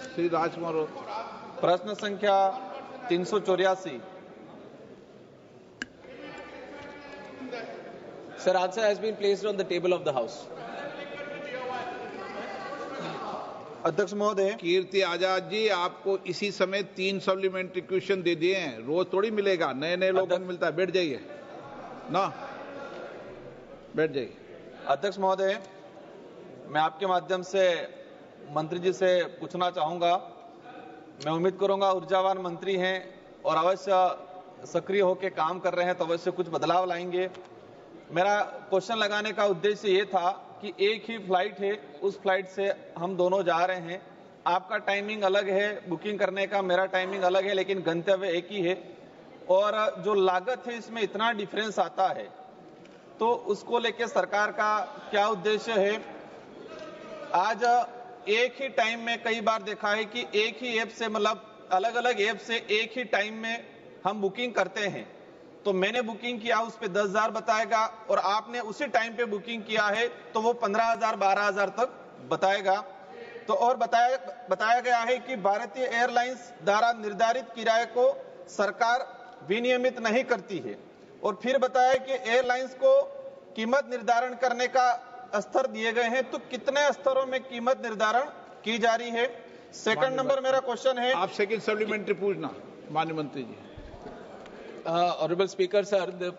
श्री राजकुमार। प्रश्न संख्या 384। Sir, answer has been placed on the table of the House. अध्यक्ष महोदय, कीर्ति आजाद जी, आपको इसी समय 3 सप्लीमेंट्री क्वेश्चन दे दिए हैं। रोज थोड़ी मिलेगा, नए नए लोगों को मिलता है। बैठ जाइए ना, बैठ जाइए। अध्यक्ष महोदय, मैं आपके माध्यम से मंत्री जी से पूछना चाहूंगा। मैं उम्मीद करूंगा ऊर्जावान मंत्री हैं और अवश्य सक्रिय होकर काम कर रहे हैं, तो अवश्य कुछ बदलाव लाएंगे। मेरा क्वेश्चन लगाने का उद्देश्य ये था कि एक ही फ्लाइट है, उस फ्लाइट से हम दोनों जा रहे हैं। आपका टाइमिंग अलग है बुकिंग करने का, मेरा टाइमिंग अलग है, लेकिन गंतव्य एक ही है। और जो लागत है इसमें इतना डिफरेंस आता है, तो उसको लेकर सरकार का क्या उद्देश्य है? आज एक ही टाइम में कई बार देखा है कि एक ही ऐप से, मतलब अलग अलग ऐप से एक ही टाइम में हम बुकिंग करते हैं। तो मैंने बुकिंग किया, उस पे 10,000 बताएगा, और आपने उसी टाइम पे बुकिंग किया है तो वो 15,000 12,000 तक बताएगा। तो और बताया गया है कि भारतीय एयरलाइंस द्वारा निर्धारित किराए को सरकार विनियमित नहीं करती है। और फिर बताया कि एयरलाइंस को कीमत निर्धारण करने का स्तर दिए गए हैं, तो कितने स्तरों में कीमत निर्धारण की जा रही है? सेकंड नंबर मेरा क्वेश्चन है। आप सेकंड सप्लीमेंट्री पूछना माननीय मंत्री जी। Honorable Speaker, sir, the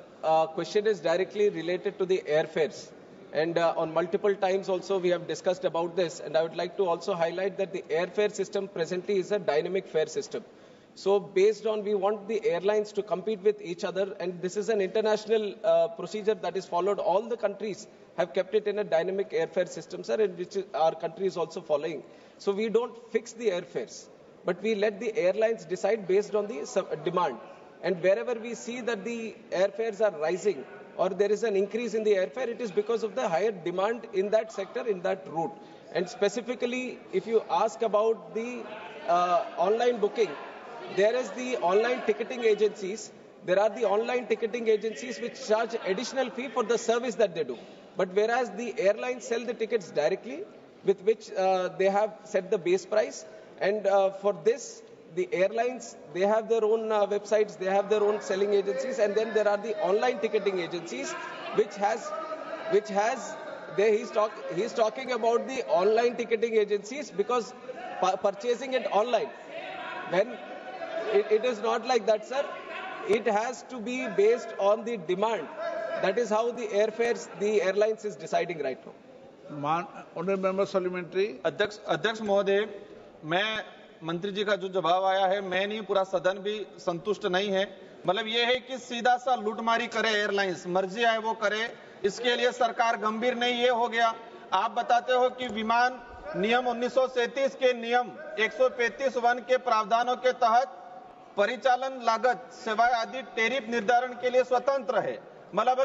question is directly related to the airfares. And on multiple times also we have discussed about this. And I would like to also highlight that the airfare system presently is a dynamic fare system. So based on, we want the airlines to compete with each other. And this is an international procedure that is followed. All the countries have kept it in a dynamic airfare system, sir, and which our country is also following. So we don't fix the airfares, but we let the airlines decide based on the demand. And wherever we see that the airfares are rising or there is an increase in the airfare, it is because of the higher demand in that sector, in that route. And specifically, if you ask about the online booking, there is the online ticketing agencies. There are the online ticketing agencies which charge additional fee for the service that they do. But whereas the airlines sell the tickets directly, with which they have set the base price. And for this, the airlines, they have their own websites, they have their own selling agencies, and then there are the online ticketing agencies, he's talking about the online ticketing agencies because purchasing it online, when it is not like that, sir. It has to be based on the demand. That is how the airfares, the airlines is deciding right now. Honorable member supplementary. अध्यक्ष महोदय, मैं मंत्री जी का जो जवाब आया है, मैं नहीं, पूरा सदन भी संतुष्ट नहीं है। मतलब ये है कि सीधा सा लूटमारी करे एयरलाइंस, मर्जी आए वो करे, इसके लिए सरकार गंभीर नहीं। ये हो गया। आप बताते हो कि विमान नियम 1937 के नियम 135(1) के प्रावधानों के तहत परिचालन लागत, सेवाएं आदि टैरिफ निर्धारण के लिए स्वतंत्र है। मतलब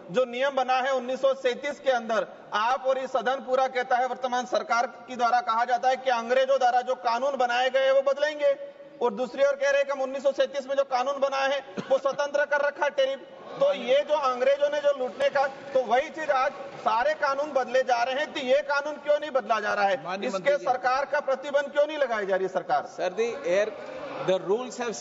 जो नियम बना है 1937 के अंदर, आप और इस सदन पूरा कहता है, वर्तमान सरकार की द्वारा कहा जाता है कि अंग्रेजों द्वारा जो कानून बनाए गए वो बदलेंगे, और दूसरी ओर कह रहे हैं कि हम 1937 में जो कानून बनाए हैं वो स्वतंत्र कर रखा है टैरिफ। तो ये जो अंग्रेजों ने जो लूटने का, तो वही चीज आज सारे कानून बदले जा रहे हैं, तो ये कानून क्यों नहीं बदला जा रहा है? इसके सरकार का प्रतिबंध क्यों नहीं लगाई जा रही है सरकार? Sir, the rules have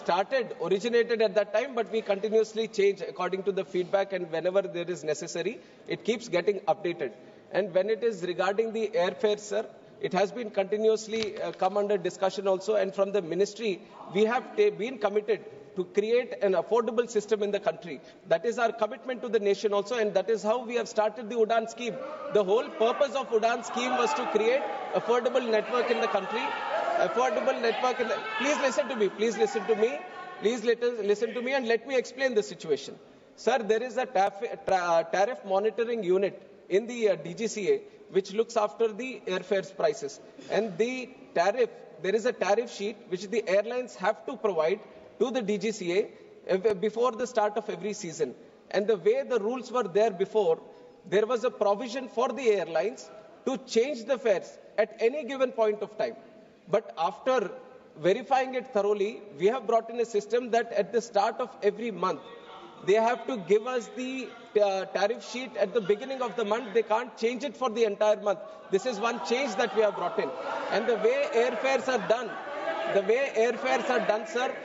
originated at that time, but we continuously change according to the feedback, and whenever there is necessary, it keeps getting updated. And when it is regarding the airfare, sir, it has been continuously come under discussion also, and from the ministry, we have been committed to create an affordable system in the country. That is our commitment to the nation also, and that is how we have started the UDAN scheme. The whole purpose of UDAN scheme was to create affordable network in the country. Please listen to me. Please listen to me and let me explain the situation. Sir, there is a tariff monitoring unit in the DGCA which looks after the airfares prices. And the tariff, there is a tariff sheet which the airlines have to provide to the DGCA before the start of every season. And the way the rules were there before, there was a provision for the airlines to change the fares at any given point of time. But after verifying it thoroughly, we have brought in a system that at the start of every month, they have to give us the tariff sheet at the beginning of the month, they can't change it for the entire month. This is one change that we have brought in. And the way airfares are done, sir,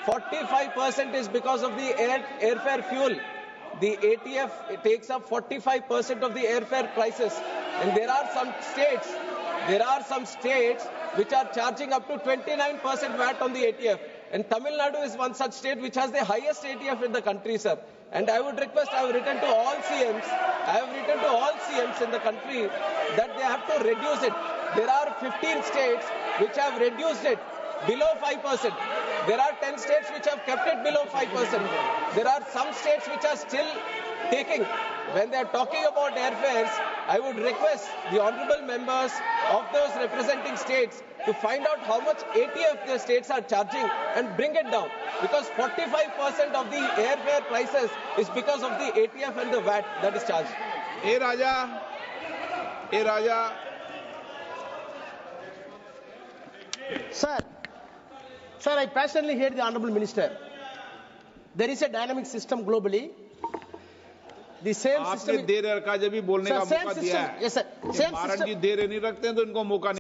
45% is because of the airfare fuel. The ATF takes up 45% of the airfare prices. And there are some states which are charging up to 29% VAT on the ATF. And Tamil Nadu is one such state which has the highest ATF in the country, sir. And I would request, I have written to all CMs in the country that they have to reduce it. There are 15 states which have reduced it below 5%. There are 10 states which have kept it below 5%. There are some states which are still taking. When they are talking about airfares, I would request the honorable members of those representing states to find out how much ATF the states are charging and bring it down. Because 45% of the airfare prices is because of the ATF and the VAT that is charged. Raja. Sir, I passionately hear the Honorable Minister. There is a dynamic system globally. The same आपने system. देर रखा जब भी बोलने का मौका दिया है। Yes, sir. Same महाराज system. जी देर नहीं रखते हैं तो इनको मौका